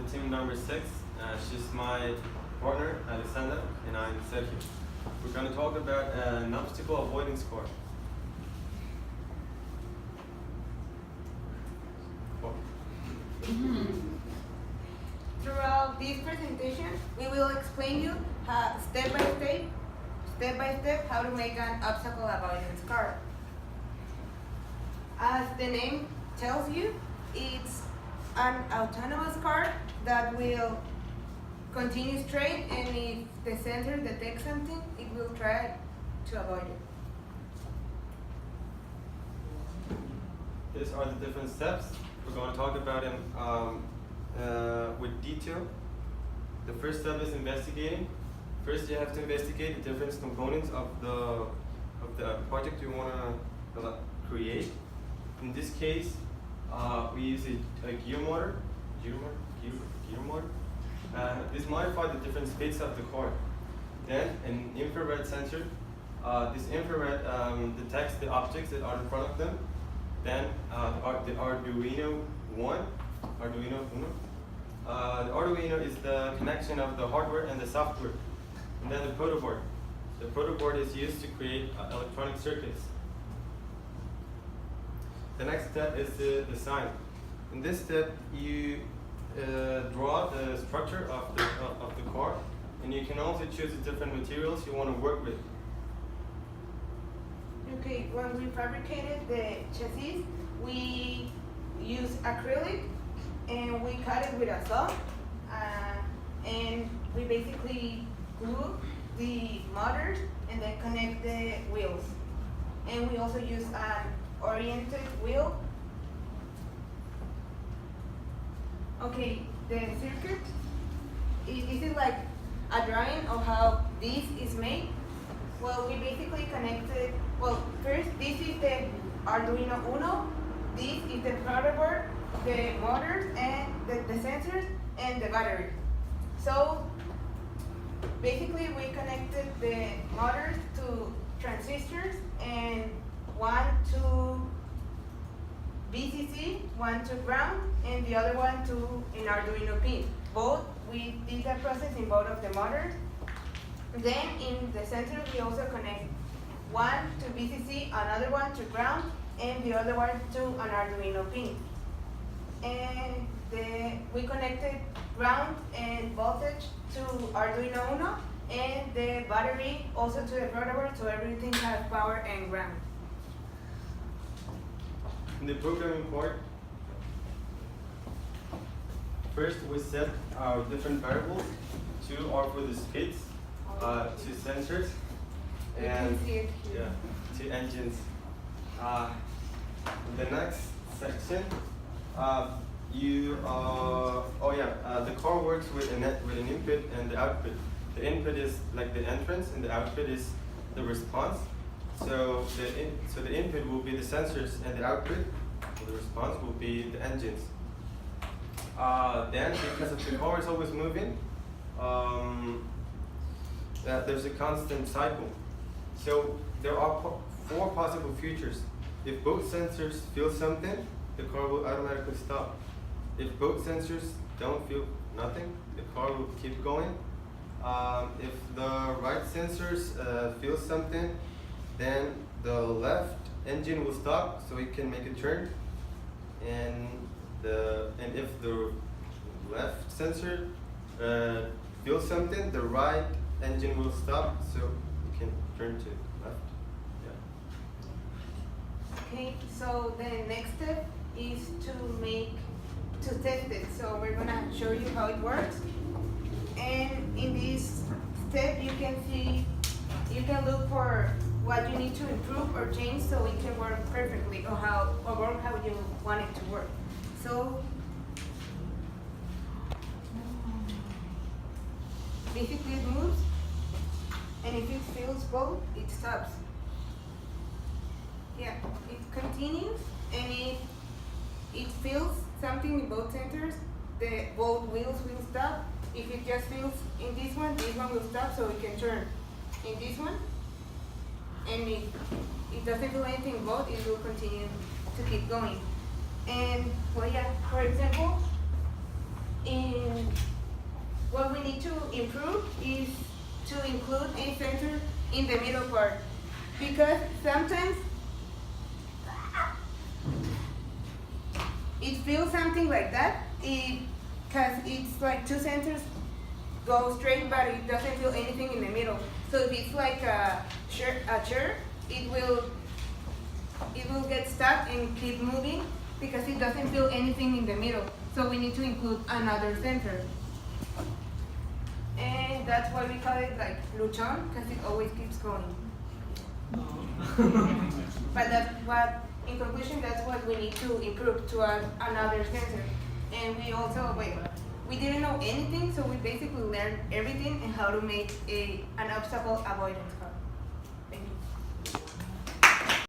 the team number 6. She's my partner, Alexander, and I'm Sergio. We're going to talk about an obstacle avoidance car. Throughout this presentation, we will explain you step by step, how to make an obstacle avoidance car. As the name tells you, it's an autonomous car that will continue straight, and if the sensor detects something, it will try to avoid it. These are the different steps. We're going to talk about them with detail. The first step is investigating. First, you have to investigate the different components of the project you want to create. In this case, we use a gear motor. This modifies the different speeds of the car. Then an infrared sensor. This infrared detects the objects that are in front of them. Then the Arduino Uno. The Arduino is the connection of the hardware and the software. And then the protoboard. The protoboard is used to create electronic circuits. The next step is the design. In this step, you draw the structure of the car, and you can also choose the different materials you want to work with. Okay, when we fabricated the chassis, we use acrylic and we cut it with a saw, and we basically glue the motors and then connect the wheels. And we also use an oriented wheel. Okay, the circuit, is it like a drawing of how this is made? Well, we basically connected, first this is the Arduino Uno, this is the protoboard, the motors, and the sensors, and the battery. So basically we connected the motors to transistors, and one to VCC, one to ground, and the other one to an Arduino pin. We did that process in both of the motors. Then in the center we also connect one to VCC, another one to ground, and the other one to an Arduino pin. And we connected ground and voltage to Arduino Uno, and the battery also to the protoboard, so everything has power and ground. In the programming part, first we set our different variables. 2 are for the speeds, 2 sensors, and 2 engines. In the next section, the car works with an input and the output. The input is like the entrance, and the output is the response. So the input will be the sensors, and the output, the response, will be the engines. Then, because of the car is always moving, there's a constant cycle. So there are 4 possible futures. If both sensors feel something, the car will automatically stop. If both sensors don't feel nothing, the car will keep going. If the right sensors feel something, then the left engine will stop so it can make a turn. And if the left sensor feels something, the right engine will stop so it can turn to left. Okay, so the next step is to test it. So we're gonna show you how it works. And in this step, you can look for what you need to improve or change so it can work perfectly, or work how you want it to work. So basically it moves, and if it feels both, it stops. Yeah, it continues, and if it feels something in both centers, both wheels will stop. If it just feels in this one will stop so it can turn in this one. And if it doesn't feel anything in both, it will continue to keep going. And well, yeah, for example, in we need to improve is to include a center in the middle part, because sometimes it feels something like that, because it's like two centers go straight, but it doesn't feel anything in the middle. So if it's like a chair, it will get stuck and keep moving because it doesn't feel anything in the middle. So we need to include another center. And that's why we call it like luchon, because it always keeps going. But that's what, in conclusion, that's what we need to improve, to add another center. And we also, we didn't know anything, so we basically learned everything and how to make an obstacle avoidance card.